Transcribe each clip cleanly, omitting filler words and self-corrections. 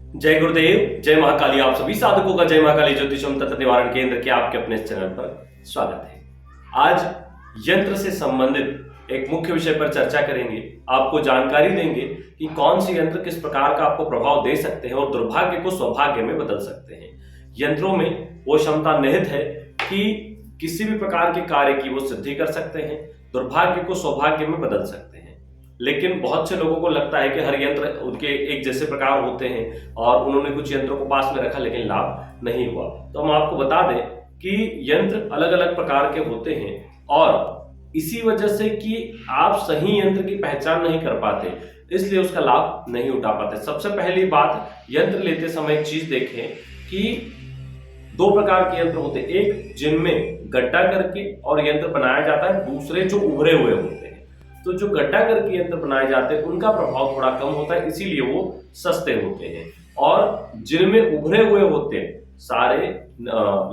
जय गुरुदेव, जय महाकाली। आप सभी साधकों का जय महाकाली ज्योतिषम तंत्र निवारण केंद्र के आपके अपने इस चैनल पर स्वागत है। आज यंत्र से संबंधित एक मुख्य विषय पर चर्चा करेंगे। आपको जानकारी देंगे कि कौन से यंत्र किस प्रकार का आपको प्रभाव दे सकते हैं और दुर्भाग्य को सौभाग्य में बदल सकते हैं। यंत्रों में वो क्षमता निहित है कि किसी भी प्रकार के कार्य की वो सिद्धि कर सकते हैं, दुर्भाग्य को सौभाग्य में बदल सकते हैं। लेकिन बहुत से लोगों को लगता है कि हर यंत्र उनके एक जैसे प्रकार होते हैं और उन्होंने कुछ यंत्रों को पास में रखा लेकिन लाभ नहीं हुआ। तो हम आपको बता दें कि यंत्र अलग अलग प्रकार के होते हैं और इसी वजह से कि आप सही यंत्र की पहचान नहीं कर पाते, इसलिए उसका लाभ नहीं उठा पाते। सबसे पहली बात, यंत्र लेते समय एक चीज देखें कि दो प्रकार के यंत्र होते हैं। एक जिनमें गड्ढा करके और यंत्र बनाया जाता है, दूसरे जो उभरे हुए होते हैं। तो जो गड्ढा करके यंत्र बनाए जाते हैं उनका प्रभाव थोड़ा कम होता है, इसीलिए वो सस्ते होते हैं। और जिनमें उभरे हुए होते हैं, सारे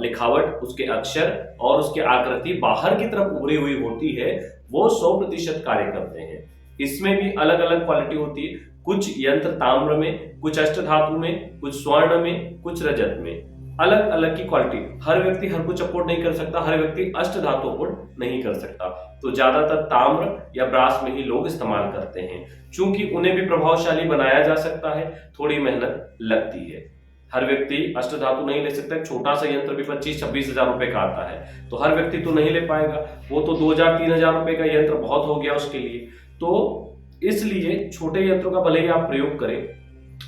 लिखावट, उसके अक्षर और उसके आकृति बाहर की तरफ उभरी हुई होती है, वो 100% कार्य करते हैं। इसमें भी अलग अलग क्वालिटी होती है। कुछ यंत्र ताम्र में, कुछ अष्टधातु में, कुछ स्वर्ण में, कुछ रजत में, अलग अलग की क्वालिटी। हर व्यक्ति हर कुछ अफोर्ड नहीं कर सकता, हर व्यक्ति अष्ट धातु अफोर्ड नहीं कर सकता। तो ज्यादातर ताम्र या ब्रास में ही लोग इस्तेमाल करते हैं। चूंकि उन्हें भी प्रभावशाली बनाया जा सकता है, थोड़ी मेहनत लगती है। हर व्यक्ति अष्ट धातु नहीं ले सकता। छोटा सा यंत्र भी 25-26 हजार रुपए का आता है, तो हर व्यक्ति तो नहीं ले पाएगा। वो तो 2000-3000 रुपए का यंत्र बहुत हो गया उसके लिए। तो इसलिए छोटे यंत्रों का भले ही आप प्रयोग करें,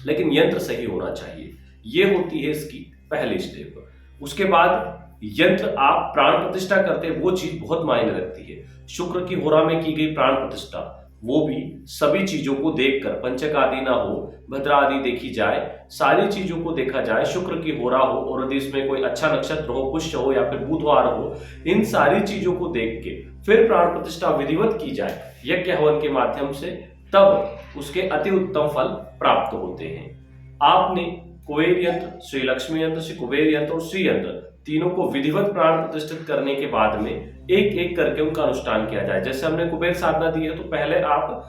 लेकिन यंत्र सही होना चाहिए। ये होती है इसकी पहली स्टेप। उसके बाद यंत्र आप प्राण प्रतिष्ठा करते हैं, वो चीज बहुत मायने रखती है। शुक्र की होरा में की गई प्राण प्रतिष्ठा, वो भी सभी चीजों को देखकर, पंचक आदि ना हो, भद्रा आदि देखी जाए, सारी चीजों को देखा जाए, शुक्र की होरा हो और यदि इसमें कोई अच्छा नक्षत्र हो, पुष्य हो या फिर बुधवार हो, इन सारी चीजों को देख के फिर प्राण प्रतिष्ठा विधिवत की जाए यज्ञ हवन के माध्यम से, तब उसके अति उत्तम फल प्राप्त होते हैं। आपने कुबेर यंत्र, श्री लक्ष्मी यंत्र, श्री कुबेर यंत्र और श्री यंत्र तीनों को विधिवत प्राण प्रतिष्ठित करने के बाद में एक एक करके उनका अनुष्ठान किया जाए। जैसे हमने कुबेर साधना दी है, तो पहले आप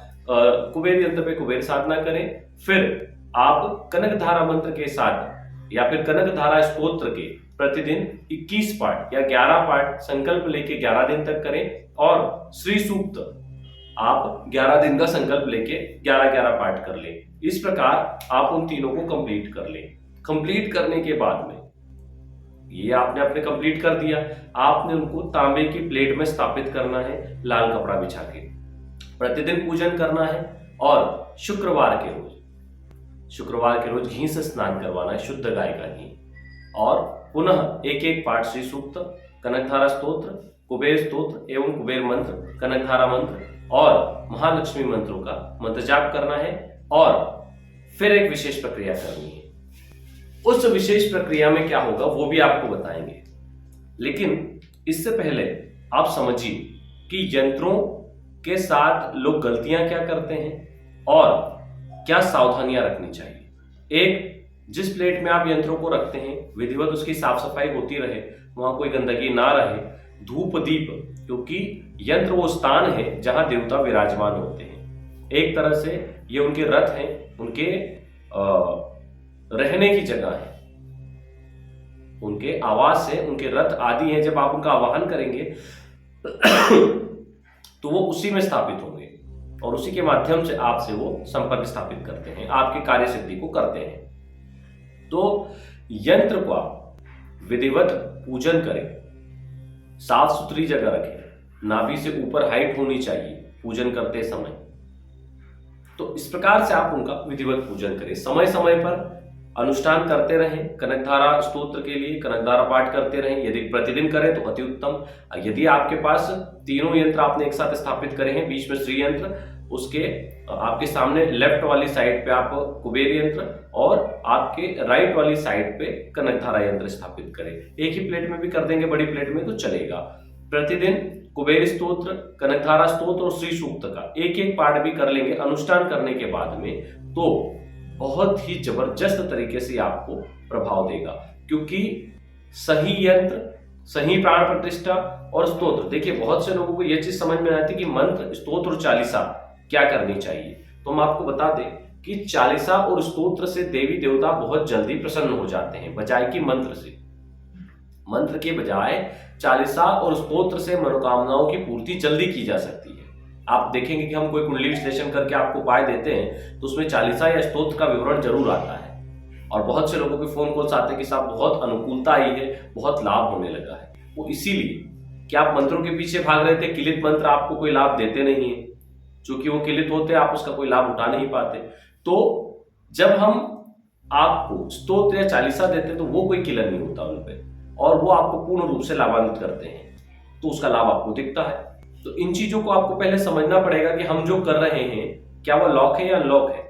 कुबेर यंत्र पे कुबेर साधना करें, फिर आप कनक धारा मंत्र के साथ या फिर कनक धारा स्तोत्र के प्रतिदिन 21 पाठ या 11 पाठ संकल्प लेके 11 दिन तक करें। और श्री सूक्त आप 11 दिन का संकल्प लेके 11-11 पाठ कर लें। इस प्रकार आप उन तीनों को कंप्लीट कर लें। कंप्लीट करने के बाद में ये आपने अपने कंप्लीट कर दिया, आपने उनको तांबे की प्लेट में स्थापित करना है, लाल कपड़ा बिछा के। प्रतिदिन पूजन करना है और शुक्रवार के रोज घी से स्नान करवाना है, शुद्ध गाय का घी। और पुनः एक एक पाठ श्री सूक्त, कनकधारा स्तोत्र, कुबेर स्तोत्र एवं कुबेर मंत्र, कनकधारा मंत्र और महालक्ष्मी मंत्रों का मंत्र जाप करना है। और फिर एक विशेष प्रक्रिया करनी है। उस विशेष प्रक्रिया में क्या होगा वो भी आपको बताएंगे, लेकिन इससे पहले आप समझिए कि यंत्रों के साथ लोग गलतियां क्या करते हैं और क्या सावधानियां रखनी चाहिए। एक, जिस प्लेट में आप यंत्रों को रखते हैं विधिवत उसकी साफ सफाई होती रहे, वहां कोई गंदगी ना रहे, धूप दीप, क्योंकि यंत्र वो स्थान है जहां देवता विराजमान होते हैं। एक तरह से ये उनके रथ हैं, उनके रहने की जगह है, उनके आवास है, उनके रथ आदि हैं। जब आप उनका आवाहन करेंगे तो वो उसी में स्थापित होंगे और उसी के माध्यम से आपसे वो संपर्क स्थापित करते हैं, आपके कार्य सिद्धि को करते हैं। तो यंत्र को आप विधिवत पूजन करें, साफ सुथरी जगह रखें, नाभि से ऊपर हाइट होनी चाहिए पूजन करते समय। तो इस प्रकार से आप उनका विधिवत पूजन करें। समय समय पर अनुष्ठान करते रहें। कनकधारा स्तोत्र के लिए कनकधारा पाठ करते रहें। यदि प्रतिदिन करें तो अति उत्तम। यदि आपके पास तीनों यंत्र आपने एक साथ स्थापित करे हैं, बीच में श्री यंत्र, उसके आपके सामने लेफ्ट वाली साइड पे आप कुबेर यंत्र और आपके राइट वाली साइड पे कनकधारा यंत्र स्थापित करें। एक ही प्लेट में भी कर देंगे, बड़ी प्लेट में तो चलेगा। प्रतिदिन कुबेर स्तोत्र, कनकधारा स्तोत्र और श्री सूक्त का एक एक पाठ भी कर लेंगे अनुष्ठान करने के बाद में, तो बहुत ही जबरदस्त तरीके से आपको प्रभाव देगा। क्योंकि सही यंत्र, सही प्राण प्रतिष्ठा और स्तोत्र, देखिए बहुत से लोगों को यह चीज समझ में आती है कि मंत्र, स्तोत्र और चालीसा क्या करनी चाहिए। तो हम आपको बता दें कि चालीसा और स्तोत्र से देवी देवता बहुत जल्दी प्रसन्न हो जाते हैं, बजाय कि मंत्र से। मंत्र के बजाय चालीसा और स्तोत्र से मनोकामनाओं की पूर्ति जल्दी की जा सकती है। आप देखेंगे कि हम कोई कुंडली विश्लेषण करके आपको उपाय देते हैं तो उसमें चालीसा या स्तोत्र का विवरण जरूर आता है, और बहुत से लोगों के फोन कॉल्स आते हैं कि साहब बहुत अनुकूलता आई है, बहुत लाभ होने लगा है। वो इसीलिए कि आप मंत्रों के पीछे भाग रहे थे। किलित मंत्र आपको कोई लाभ देते नहीं है, चूंकि वो किलित होते आप उसका कोई लाभ उठा नहीं पाते। तो जब हम आपको स्तोत्र या चालीसा देते तो वो कोई किलर नहीं होता उन पे, और वो आपको पूर्ण रूप से लाभान्वित करते हैं, तो उसका लाभ आपको दिखता है। तो इन चीजों को आपको पहले समझना पड़ेगा कि हम जो कर रहे हैं क्या वो लॉक है या अनलॉक है।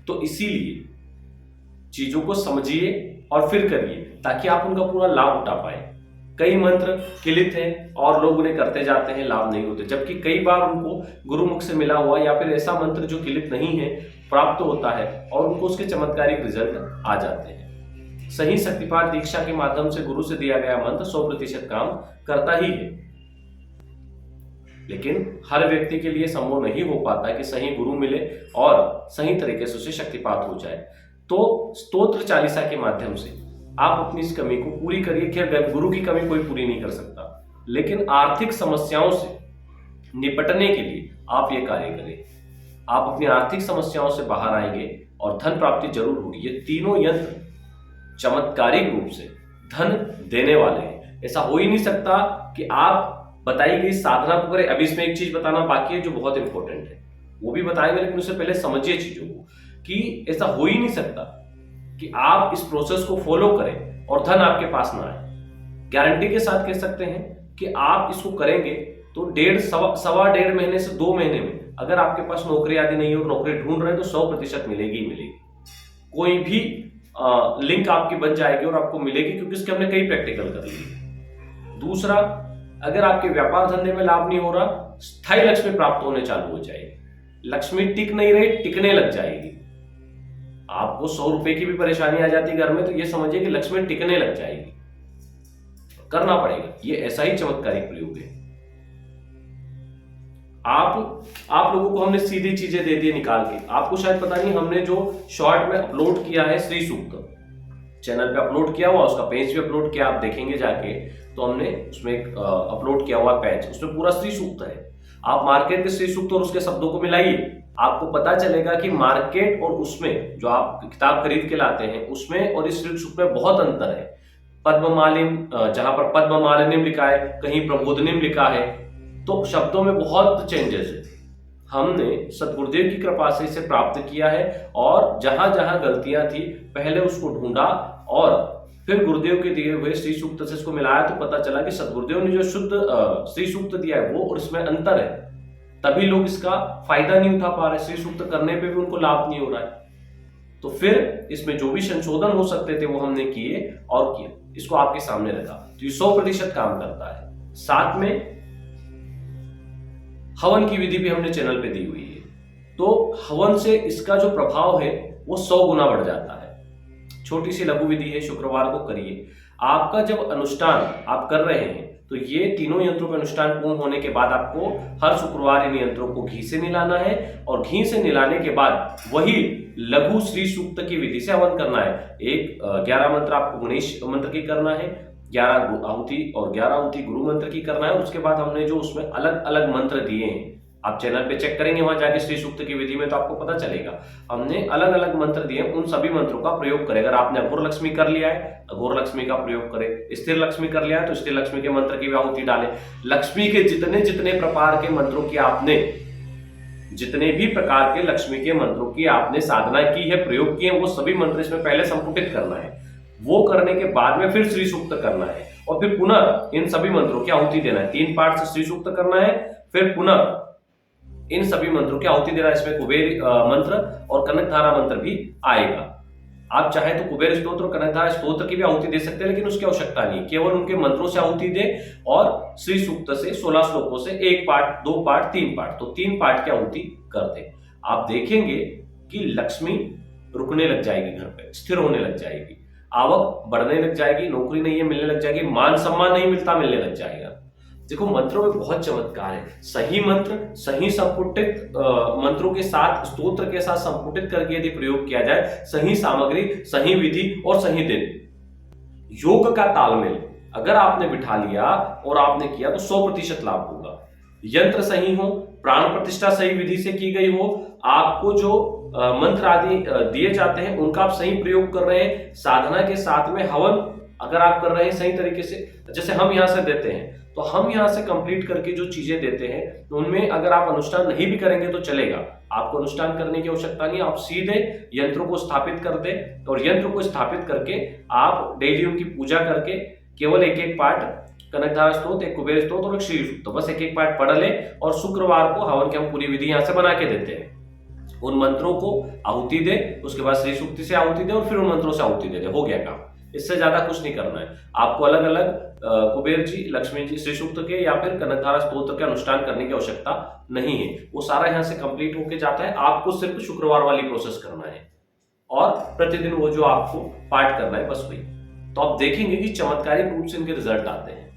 तो इसीलिए चीजों को समझिए और फिर करिए ताकि आप उनका पूरा लाभ उठा पाए। कई मंत्र किलित हैं और लोग उन्हें करते जाते हैं, लाभ नहीं होते, जबकि कई बार उनको गुरुमुख से मिला हुआ या फिर ऐसा मंत्र जो किलित नहीं है प्राप्त होता है और उनको उसके चमत्कारिक रिजल्ट आ जाते हैं। सही शक्तिपाठ दीक्षा के माध्यम से गुरु से दिया गया मंत्र 100% काम करता ही है, लेकिन हर व्यक्ति के लिए संभव नहीं हो पाता कि सही गुरु मिले और सही तरीके से उसे शक्तिपात हो जाए। तो स्तोत्र चालीसा के माध्यम से आप अपनी इस कमी को पूरी करिए। क्या गुरु की कमी कोई पूरी नहीं कर सकता, लेकिन आर्थिक समस्याओं से निपटने के लिए आप ये कार्य करें। आप अपनी आर्थिक समस्याओं से बाहर आएंगे और धन प्राप्ति जरूर होगी। ये तीनों यंत्र चमत्कारिक रूप से धन देने वाले हैं। ऐसा हो ही नहीं सकता कि आप बताई गई साधना को करें। अभी इसमें एक चीज बताना बाकी है जो बहुत इंपॉर्टेंट है, वो भी बताएंगे, लेकिन उससे पहले समझिए चीजों को कि ऐसा हो ही नहीं सकता कि आप इस प्रोसेस को फॉलो करें और धन आपके पास ना आए। गारंटी के साथ कह सकते हैं कि आप इसको करेंगे तो सवा डेढ़ महीने से 2 महीने में अगर आपके पास नौकरी आदि नहीं हो, नौकरी ढूंढ रहे हैं तो 100% मिलेगी ही मिलेगी। कोई भी लिंक आपकी बन जाएगी और आपको मिलेगी, क्योंकि इसके हमने कई प्रैक्टिकल कर लिए। दूसरा, अगर आपके व्यापार धंधे में लाभ नहीं हो रहा, स्थायी लक्ष्मी प्राप्त होने चालू हो जाएगी। लक्ष्मी टिक नहीं रही, टिकने लग जाएगी। आपको 100 रुपए की भी परेशानी आ जाती है घर में तो ये समझिए कि लक्ष्मी टिकने लग जाएगी। करना पड़ेगा, ये ऐसा ही चमत्कारिक प्रयोग है। आप लोगों को हमने सीधी चीजें दे दी निकाल के। आपको शायद पता नहीं, हमने जो शॉर्ट में अपलोड किया है श्री सूक्त, चैनल पे अपलोड किया हुआ, उसका पेज भी अपलोड किया, आप देखेंगे जाके तो हमने उसमें एक अपलोड किया हुआ पेज, उसमें पूरा श्री सूक्त है। आप मार्केट के श्री सूक्त और उसके शब्दों को मिलाइए, आपको पता चलेगा कि मार्केट और उसमें जो आप किताब खरीद के लाते हैं उसमें और इस श्री सूक्त में बहुत अंतर है। पद्ममालिम, जहां पर पद्ममालिनीम लिखा है, कहीं प्रबोधनिम लिखा है, तो शब्दों में बहुत चेंजेस है। हमने सतगुरुदेव की कृपा से इसे प्राप्त किया है और जहां जहां गलतियां थी पहले उसको ढूंढा और फिर गुरुदेव के दिए हुए श्री सूक्त से इसको मिलाया तो पता चला कि सतगुरुदेव ने जो शुद्ध श्री सूक्त दिया है वो और इसमें अंतर है। तभी लोग इसका फायदा नहीं उठा पा रहे, श्री सूक्त करने पे भी उनको लाभ नहीं हो रहा है। तो फिर इसमें जो भी संशोधन हो सकते थे वो हमने किए और किया, इसको आपके सामने रखा, तो ये 100% काम करता है। साथ में हवन की विधि भी हमने चैनल पे दी हुई है, तो हवन से इसका जो प्रभाव है वो 100 गुना बढ़ जाता है। छोटी सी लघु विधि है, शुक्रवार को करिए। आपका जब अनुष्ठान आप कर रहे हैं तो ये तीनों यंत्रों का अनुष्ठान पूर्ण होने के बाद आपको हर शुक्रवार इन यंत्रों को घी से निलाना है और घी से निलाने के बाद वही लघु श्री सूक्त की विधि से हवन करना है। 11 मंत्र आपको गणेश मंत्र की करना है, 11 आहुति और 11 आहुति गुरु मंत्र की करना है। उसके बाद हमने जो उसमें अलग अलग मंत्र दिए हैं, आप चैनल पे चेक करेंगे वहां जाके श्री सूक्त की विधि में तो आपको पता चलेगा। हमने अलग अलग मंत्र दिए, उन सभी मंत्रों का प्रयोग करें। अगर आपने अघोर लक्ष्मी कर लिया है, अघोर लक्ष्मी का प्रयोग करें। स्थिर लक्ष्मी कर लिया है तो स्थिर लक्ष्मी के मंत्र की आहुति डालें। लक्ष्मी के जितने प्रकार के मंत्रों की आपने, जितने भी प्रकार के लक्ष्मी के मंत्रों की आपने साधना की है, प्रयोग किए, वो सभी मंत्र इसमें पहले संपुटित करना है। वो करने के बाद में फिर श्री सूक्त करना है और फिर पुनः इन सभी मंत्रों की आहुति देना है। 3 पार्ट से श्री सूक्त करना है, फिर पुनः इन सभी मंत्रों की आहुति देना है। इसमें कुबेर मंत्र और कनकधारा मंत्र भी आएगा। आप चाहे तो कुबेर स्तोत्र और कनकधारा स्तोत्र की भी आहुति दे सकते हैं, लेकिन उसकी आवश्यकता नहीं, केवल उनके मंत्रों से आहुति दे और श्री सूक्त से 16 श्लोकों से 1 पार्ट, 2 पार्ट, 3 पार्ट, तो 3 पार्ट की आहुति कर दे। आप देखेंगे कि लक्ष्मी रुकने लग जाएगी, घर पे स्थिर होने लग जाएगी, आवक बढ़ने लग जाएगी, नौकरी नहीं है मिलने लग जाएगी, मान सम्मान नहीं मिलता मिलने लग जाएगा। देखो मंत्रों में बहुत चमत्कार है। सही मंत्र, सही संपुटित मंत्रों के साथ, स्तोत्र के साथ संपुटित करके यदि प्रयोग किया जाए, सही सामग्री, सही विधि और सही दिन, योग का तालमेल अगर आपने बिठा लिया और आपने किया तो 100% लाभ होगा। यंत्र सही हो, प्राण प्रतिष्ठा सही विधि से की गई हो, आपको जो मंत्र आदि दिए जाते हैं उनका आप सही प्रयोग कर रहे हैं, साधना के साथ में हवन अगर आप कर रहे हैं सही तरीके से, जैसे हम यहां से देते हैं तो हम यहां से कंप्लीट करके जो चीजें देते हैं तो उनमें अगर आप अनुष्ठान नहीं भी करेंगे तो चलेगा, आपको अनुष्ठान करने की आवश्यकता नहीं, आप सीधे यंत्रों को स्थापित कर दें और यंत्र को स्थापित करके आप डेली उनकी पूजा करके केवल एक एक पाठ कनकधारा स्तोत्र, एक कुबेर स्तोत्र और एक श्री सूक्त, बस एक एक पाठ पढ़ ले और शुक्रवार को हवन की हम पूरी विधि यहां से बना के देते हैं। उन मंत्रों को आहुति दे, उसके बाद श्री सूक्ति से आहुति दे और फिर उन मंत्रों से आहुति दे, हो गया काम। इससे ज्यादा कुछ नहीं करना है आपको। अलग अलग कुबेर जी, लक्ष्मी जी, श्री सूक्त के या फिर कनकधारा स्तोत्र के अनुष्ठान करने की आवश्यकता नहीं है, वो सारा यहाँ से कंप्लीट होके जाता है। आपको सिर्फ शुक्रवार वाली प्रोसेस करना है और प्रतिदिन वो जो आपको पाठ करना है, बस वही। तो आप देखेंगे कि चमत्कारिक रूप से इनके रिजल्ट आते हैं।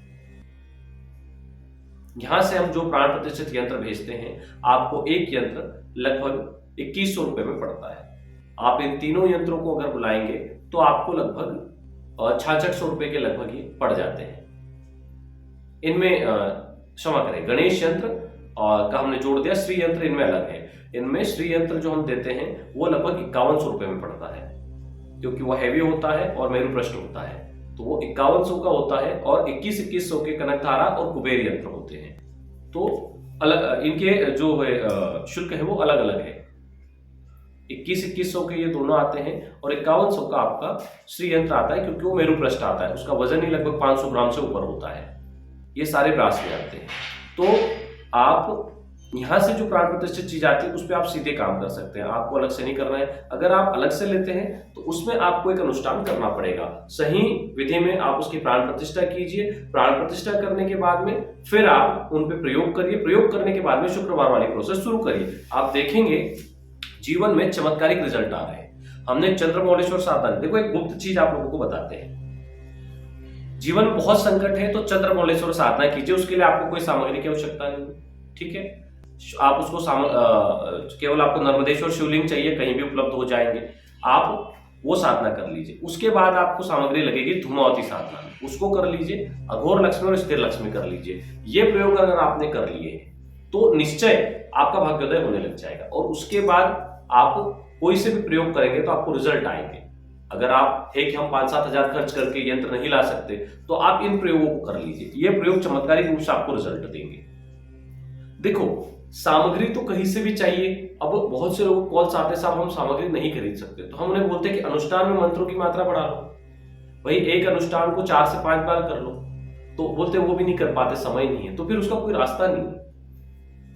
यहां से हम जो प्राण प्रतिष्ठित यंत्र भेजते हैं, आपको एक यंत्र लगभग 2100 रुपए में पड़ता है। आप इन तीनों यंत्रों को अगर बुलाएंगे तो आपको लगभग 6600 रुपए के लगभग ये पड़ जाते हैं। इनमें क्षमा करें, गणेश यंत्र का हमने जोड़ दिया, श्री यंत्र इनमें अलग है। इनमें श्री यंत्र जो हम देते हैं वो लगभग 5100 रुपए में पड़ता है, क्योंकि वो हैवी होता है और मेरु पृष्ठ होता है, तो वो 5100 का होता है और 2100 के कनकधारा और कुबेर यंत्र होते हैं। तो अलग इनके जो है शुल्क है वो अलग अलग है। 2100 के ये दोनों आते हैं और 5100 का आपका श्री यंत्र आता है, क्योंकि वो मेरु पृष्ठ आता है, उसका वजन ही लगभग 500 ग्राम से ऊपर होता है। ये सारे ब्रास में आते हैं। तो आप यहां से जो प्राण प्रतिष्ठित चीज आती है उस पर आप सीधे काम कर सकते हैं, आपको अलग से नहीं करना है। अगर आप अलग से लेते हैं तो उसमें आपको एक अनुष्ठान करना पड़ेगा, सही विधि में आप उसकी प्राण प्रतिष्ठा कीजिए। प्राण प्रतिष्ठा करने के बाद में फिर आप उन पे प्रयोग करिए, प्रयोग करने के बाद में शुक्रवार वाली प्रोसेस शुरू करिए। आप देखेंगे जीवन में चमत्कारिक रिजल्ट आ रहे हैं। हमने चंद्रमौलेश्वर साधना, देखो एक गुप्त चीज आप लोगों को बताते हैं। जीवन में बहुत संकट है तो चंद्रमौलेश्वर साधना कीजिए, उसके लिए आपको कोई सामग्री की आवश्यकता नहीं, ठीक है। आप उसको केवल आपको नर्मदेश्वर शिवलिंग चाहिए, कहीं भी उपलब्ध हो जाएंगे, आप वो साधना कर लीजिए। उसके बाद आपको सामग्री लगेगी धूमावती साधना, उसको कर लीजिए। अघोर लक्ष्मी और स्थिर लक्ष्मी कर लीजिए। ये प्रयोग अगर आपने कर लिए तो निश्चय आपका भाग्योदय होने लग जाएगा। और उसके बाद आप कोई से भी प्रयोग करेंगे तो आपको रिजल्ट आएंगे। अगर आप है कि हम 5-7 हजार खर्च करके यंत्र नहीं ला सकते तो आप इन प्रयोगों को कर लीजिए। ये प्रयोग चमत्कारिक रूप से आपको रिजल्ट देंगे। देखो सामग्री तो कहीं से भी चाहिए। अब बहुत से लोग कॉल्स आते, साहब हम सामग्री नहीं खरीद सकते, तो हम उन्हें बोलते हैं कि अनुष्ठान में मंत्रों की मात्रा बढ़ा लो भाई, एक अनुष्ठान को 4 से 5 बार कर लो। तो बोलते वो भी नहीं कर पाते, समय नहीं है। तो फिर उसका कोई रास्ता नहीं है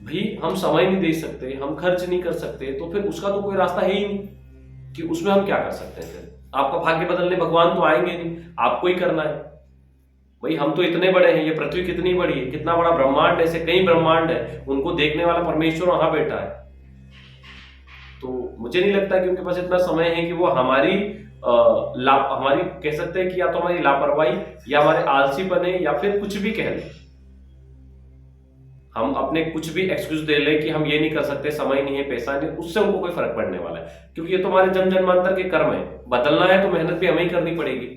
भाई, हम समय नहीं दे सकते, हम खर्च नहीं कर सकते, तो फिर उसका तो कोई रास्ता है ही नहीं कि उसमें हम क्या कर सकते हैं। आपका भाग्य बदलने भगवान तो आएंगे नहीं, आपको ही करना है भाई। हम तो इतने बड़े हैं, ये पृथ्वी कितनी बड़ी है, कितना बड़ा ब्रह्मांड है, ऐसे कई ब्रह्मांड है, उनको देखने वाला परमेश्वर वहां बैठा है। तो मुझे नहीं लगता कि उनके पास इतना समय है कि वो हमारी हमारी कह सकते हैं कि या तो हमारी लापरवाही या हमारे आलसी बने या फिर कुछ भी कह लें, हम अपने कुछ भी एक्सक्यूज दे लें कि हम ये नहीं कर सकते, समय नहीं है, पैसा नहीं, उससे उनको कोई फर्क पड़ने वाला है। क्योंकि ये तो हमारे जन्म जन्मांतर के कर्म है, बदलना है तो मेहनत भी हमें ही करनी पड़ेगी।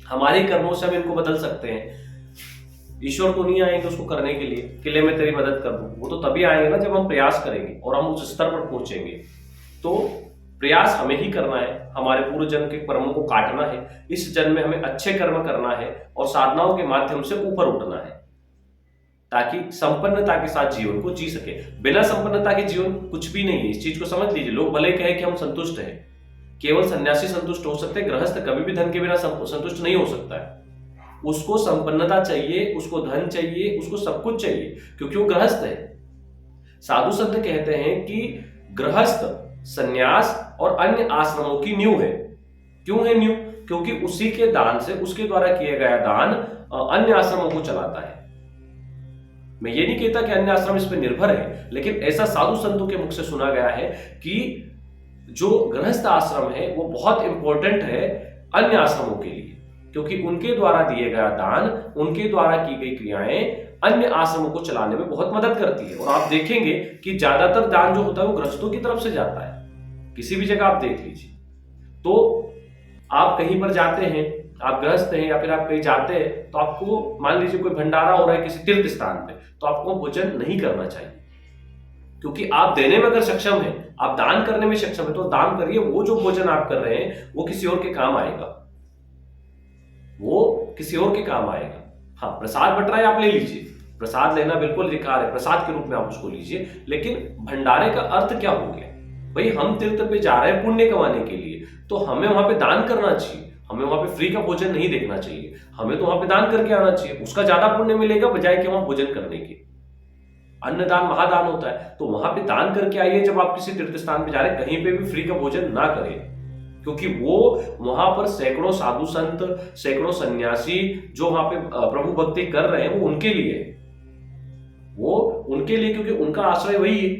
हमारे कर्मों से हम इनको बदल सकते हैं। ईश्वर तो नहीं आएंगे उसको करने के लिए कि ले मैं तेरी मदद कर दूं, वो तो तभी आएंगे ना जब हम प्रयास करेंगे और हम उस स्तर पर पहुंचेंगे। तो प्रयास हमें ही करना है, हमारे पूर्व जन्म के कर्मों को काटना है, इस जन्म में हमें अच्छे कर्म करना है और साधनाओं के माध्यम से ऊपर उठना है, ताकि संपन्नता के साथ जीवन को जी सके। बिना संपन्नता के जीवन कुछ भी नहीं है, इस चीज को समझ लीजिए। लोग भले कहे कि हम संतुष्ट हैं, केवल सन्यासी संतुष्ट हो सकते हैं, गृहस्थ कभी भी धन के बिना संतुष्ट नहीं हो सकता है। उसको संपन्नता चाहिए, उसको धन चाहिए, उसको सब कुछ चाहिए, क्योंकि वो गृहस्थ है। साधु संत कहते हैं कि गृहस्थ, सन्यास और अन्य आश्रमों की नींव है। क्यों है नींव? क्योंकि उसी के दान से, उसके द्वारा किया गया दान अन्य आश्रमों को चलाता है। मैं ये नहीं कहता कि अन्य आश्रम इस पर निर्भर है, लेकिन ऐसा साधु संतों के मुख से सुना गया है कि जो गृहस्थ आश्रम है वो बहुत इंपॉर्टेंट है अन्य आश्रमों के लिए, क्योंकि उनके द्वारा दिए गया दान, उनके द्वारा की गई क्रियाएं अन्य आश्रमों को चलाने में बहुत मदद करती है। और आप देखेंगे कि ज्यादातर दान जो होता है वो गृहस्थों की तरफ से जाता है। किसी भी जगह आप देख लीजिए, तो आप कहीं पर जाते हैं, आप गृहस्थ हैं या फिर आप कहीं जाते हैं, तो आपको मान लीजिए कोई भंडारा हो रहा है किसी तीर्थ स्थान पे, तो आपको भोजन नहीं करना चाहिए, क्योंकि आप देने में अगर सक्षम है, आप दान करने में सक्षम है, तो दान करिए। वो जो भोजन आप कर रहे हैं वो किसी और के काम आएगा, वो किसी और के काम आएगा। हाँ, प्रसाद बट रहा है, आप ले लीजिए, प्रसाद लेना बिल्कुल अधिकार है, प्रसाद के रूप में आप उसको लीजिए, लेकिन भंडारे का अर्थ क्या हो गया? भाई हम तीर्थ पे जा रहे हैं पुण्य कमाने के लिए, तो हमें वहां पे दान करना चाहिए, हमें वहां पे फ्री का भोजन नहीं देखना चाहिए, हमें तो वहां पे दान करके आना चाहिए, उसका ज्यादा पुण्य मिलेगा बजाय कि वहां भोजन करने के। अन्नदान महादान होता है, तो वहां पे दान करके आइए। जब आप किसी तीर्थ स्थान पे जा रहे हैं, कहीं पे भी फ्री का भोजन ना करें, क्योंकि वो वहां पर सैकड़ों साधु संत, सैकड़ों सन्यासी जो वहां पे प्रभु भक्ति कर रहे हैं, वो उनके लिए है, वो उनके लिए, क्योंकि उनका आश्रय वही है।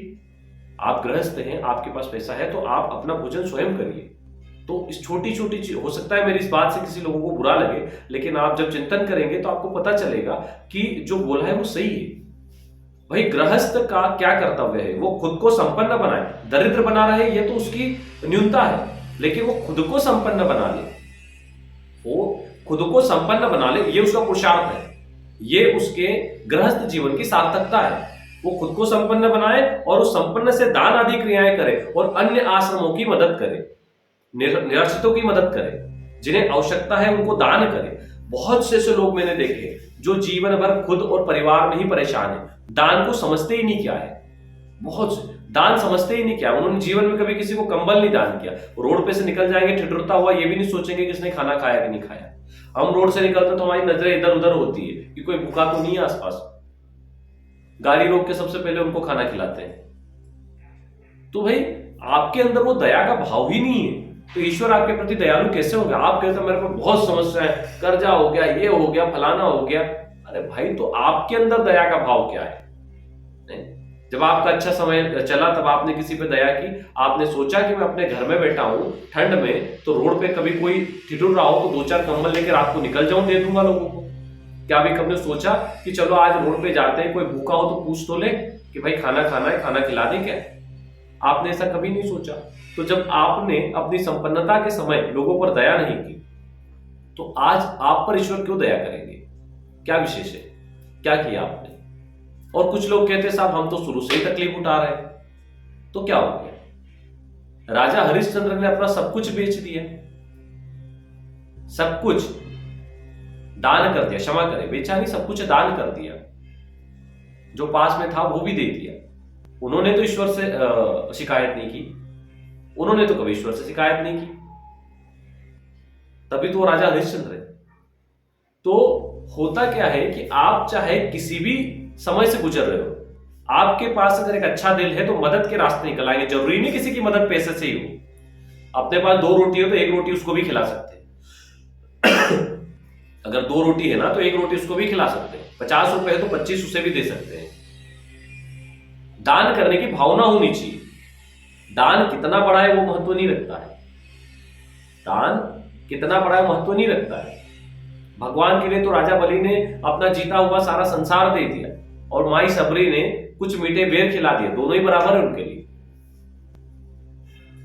आप गृहस्थ हैं, आपके पास पैसा है, तो आप अपना भोजन स्वयं करिए। तो इस छोटी छोटी चीज, हो सकता है मेरी इस बात से किसी लोगों को बुरा लगे, लेकिन आप जब चिंतन करेंगे तो आपको पता चलेगा कि जो बोला है वो सही है। भाई गृहस्थ का क्या कर्तव्य है? वो खुद को संपन्न बनाए। दरिद्र बना रहे ये तो उसकी न्यूनता है, लेकिन वो खुद को संपन्न बना ले, वो खुद को संपन्न बना ले, ये उसका पुरुषार्थ है, ये उसके गृहस्थ जीवन की सार्थकता है। वो खुद को संपन्न बनाए और उस संपन्न से दान आदि क्रियाएं करे और अन्य आश्रमों की मदद करे, निराश्रितों की मदद करे, जिन्हें आवश्यकता है उनको दान करे। बहुत से ऐसे लोग मैंने देखे जो जीवन भर खुद और परिवार में ही परेशान है, दान को समझते ही नहीं क्या है। बहुत से दान समझते ही नहीं क्या, उन्होंने जीवन में कभी किसी को कंबल नहीं दान किया। रोड पे से निकल जाएंगे ठिठुरता हुआ, ये भी नहीं सोचेंगे कि इसने खाना खाया कि नहीं खाया। हम रोड से निकलते तो हमारी नजरें इधर उधर होती है कि कोई भूखा तो नहीं है आसपास, गाड़ी रोक के सबसे पहले उनको खाना खिलाते हैं। तो भाई आपके अंदर वो दया का भाव ही नहीं है, तो ईश्वर आपके प्रति दयालु कैसे होगा? आप कहते हैं मेरे को बहुत समस्या है, कर्जा हो गया, ये हो गया, फलाना हो गया। अरे भाई, तो आपके अंदर दया का भाव क्या है? नहीं? जब आपका अच्छा समय चला तब आपने किसी पे दया की, आपने सोचा कि मैं अपने घर में बैठा हूं ठंड में, तो रोड पे कभी कोई ठिठुर रहा हो तो 2-4 कंबल लेकर रात को निकल जाऊं, दे दूंगा लोगों को। क्या अभी कभी सोचा कि चलो आज रोड पे जाते हैं, कोई भूखा हो तो पूछ तो ले कि भाई खाना खाना है, खाना खिला दे क्या? आपने ऐसा कभी नहीं सोचा। तो जब आपने अपनी संपन्नता के समय लोगों पर दया नहीं की, तो आज आप पर ईश्वर क्यों दया करेंगे? क्या विशेष है? क्या किया आपने? और कुछ लोग कहते हैं साहब हम तो शुरू से ही तकलीफ उठा रहे हैं, तो क्या हो गया? राजा हरिश्चंद्र ने अपना सब कुछ बेच दिया, सब कुछ दान कर दिया, क्षमा करें, बेचा नहीं, सब कुछ दान कर दिया, जो पास में था वो भी दे दिया। उन्होंने तो ईश्वर से शिकायत नहीं की, उन्होंने तो कभी ईश्वर से शिकायत नहीं की, तभी तो राजा हरिश्चंद्र है। तो होता क्या है कि आप चाहे किसी भी समय से गुजर रहे हो, आपके पास अगर एक अच्छा दिल है तो मदद के रास्ते निकल आएंगे। जरूरी नहीं किसी की मदद पैसे से ही हो। अपने पास 2 रोटी हो तो 1 रोटी उसको भी खिला सकते हैं। अगर 2 रोटी है ना तो 1 रोटी उसको भी खिला सकते हैं। 50 रुपए है तो 25 उसे भी दे सकते हैं। दान करने की भावना होनी चाहिए। दान कितना बड़ा है वो महत्व नहीं रखता है, दान कितना बड़ा है महत्व नहीं रखता है। भगवान के लिए तो राजा बलि ने अपना जीता हुआ सारा संसार दे दिया, और माई सबरी ने कुछ मीठे बेर खिला दिए, दोनों ही बराबर है उनके लिए।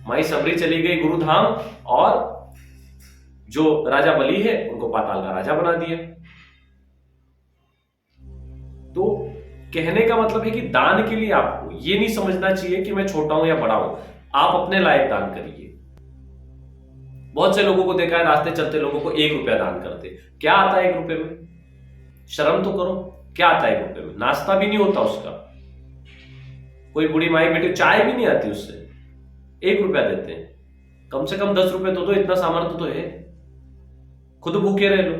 माई सबरी चली गई गुरुधाम, और जो राजा बलि है उनको पाताल का राजा बना दिया। तो कहने का मतलब है कि दान के लिए आपको ये नहीं समझना चाहिए कि मैं छोटा हूं या बड़ा हूं, आप अपने लायक दान करिए। बहुत से लोगों को देखा है, रास्ते चलते लोगों को 1 रुपया दान करते। क्या आता है 1 रुपये में? शर्म तो करो, क्या आता है 1 रुपये में? नाश्ता भी नहीं होता उसका, कोई बूढ़ी माई बेटी चाय भी नहीं आती उससे, 1 रुपया देते हैं। कम से कम 10 रुपए तो दो, इतना सामर्थ्य तो है। खुद भूखे रह लो,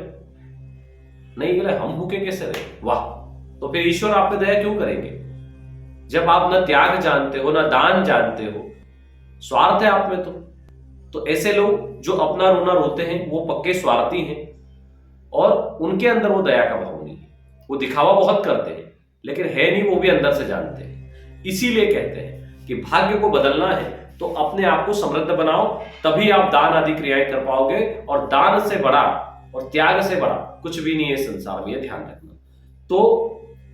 नहीं बोले हम भूखे कैसे रहे? वाह, तो फिर ईश्वर आप पे दया क्यों करेंगे? जब आप न त्याग जानते हो, न दान जानते हो, स्वार्थ है आप में। तो ऐसे लोग जो अपना रोना रोते हैं वो पक्के स्वार्थी हैं, और उनके अंदर वो दया का भाव नहीं है। वो दिखावा बहुत करते हैं, लेकिन है नहीं, वो भी अंदर से जानते हैं। इसीलिए कहते हैं कि भाग्य को बदलना है तो अपने आप को समृद्ध बनाओ, तभी आप दान आदि क्रियाएं कर पाओगे। और दान से बड़ा और त्याग से बड़ा कुछ भी नहीं है संसार में, ध्यान रखना। तो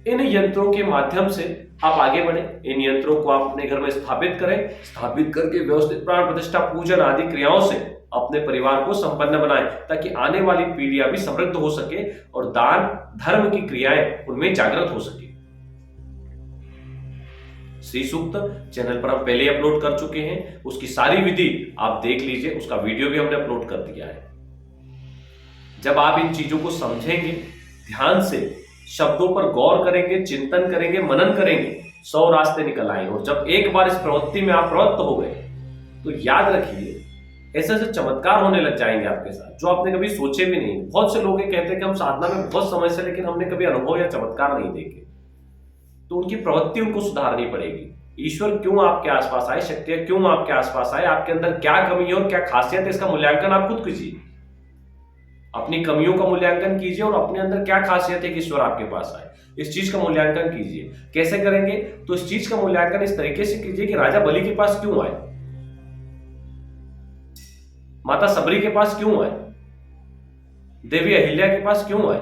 इन यंत्रों के माध्यम से आप आगे बढ़े। इन यंत्रों को आप अपने घर में स्थापित करें, स्थापित करके व्यवस्थित प्राण प्रतिष्ठा पूजन आदि क्रियाओं से अपने परिवार को संपन्न बनाएं, ताकि आने वाली पीढ़ियां भी समृद्ध हो सके और दान धर्म की क्रियाएं उनमें जागृत हो सके। श्री सूक्त चैनल पर हम पहले अपलोड कर चुके हैं, उसकी सारी विधि आप देख लीजिए, उसका वीडियो भी हमने अपलोड कर दिया है। जब आप इन चीजों को समझेंगे, ध्यान से शब्दों पर गौर करेंगे, चिंतन करेंगे, मनन करेंगे, 100 रास्ते निकल आएंगे। और जब एक बार इस प्रवृत्ति में आप प्रवृत्त हो गए तो याद रखिए ऐसे ऐसे चमत्कार होने लग जाएंगे आपके साथ जो आपने कभी सोचे भी नहीं। बहुत से लोग कहते हैं कि हम साधना में बहुत समय से, लेकिन हमने कभी अनुभव या चमत्कार नहीं देखे। तो उनकी प्रवृत्ति उनको सुधारनी पड़ेगी। ईश्वर क्यों आपके आसपास आए, शक्तियां क्यों आपके आसपास आए, आपके अंदर क्या कमी है और क्या खासियत है, इसका मूल्यांकन आप खुद कीजिए। अपनी कमियों का मूल्यांकन कीजिए और अपने अंदर क्या खासियत है कि ईश्वर आपके पास आए, इस चीज का मूल्यांकन कीजिए। कैसे करेंगे? तो इस चीज का मूल्यांकन इस तरीके से कीजिए कि राजा बलि के पास क्यों आए, माता सबरी के पास क्यों आए, देवी अहिल्या के पास क्यों आए,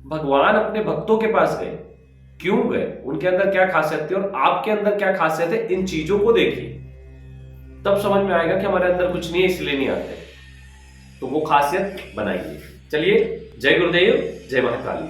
भगवान अपने भक्तों के पास गए, क्यों गए, उनके अंदर क्या खासियत थी और आपके अंदर क्या खासियत है। इन चीजों को देखिए, तब समझ में आएगा कि हमारे अंदर कुछ नहीं है इसलिए नहीं आते। तो वो खासियत बनाइए। चलिए, जय गुरुदेव, जय महाकाली।